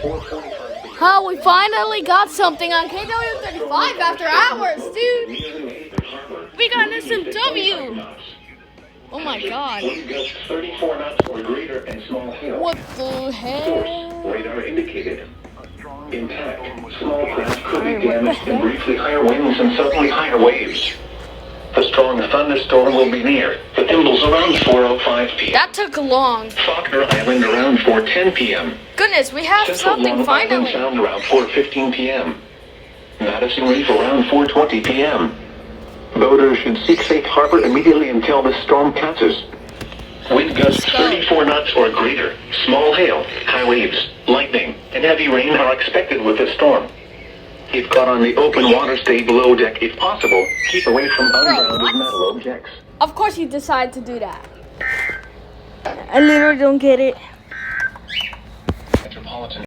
Huh, we finally got something on KWO35 after hours, dude. We got an SMW. Oh my god. 34 knots or greater and small hail. What the hell? Radar indicated. Impact. Small craft could be damaged and briefly higher winds and suddenly higher waves. A strong thunderstorm will be near. The thimbles around 4:05 p.m. That took long. Faulkner Island around 4:10 p.m. Goodness, we have something Long Island finally. Sound around 4:15 p.m. Madison Reef around 4:20 p.m. Boaters should seek safe harbor immediately until the storm passes. Wind gusts 34 knots or greater. Small hail, high waves, lightning, and heavy rain are expected with the storm. If caught on the open water, stay below deck if possible. Keep away from ungrounded metal objects. Of course you decide to do that. I literally don't get it.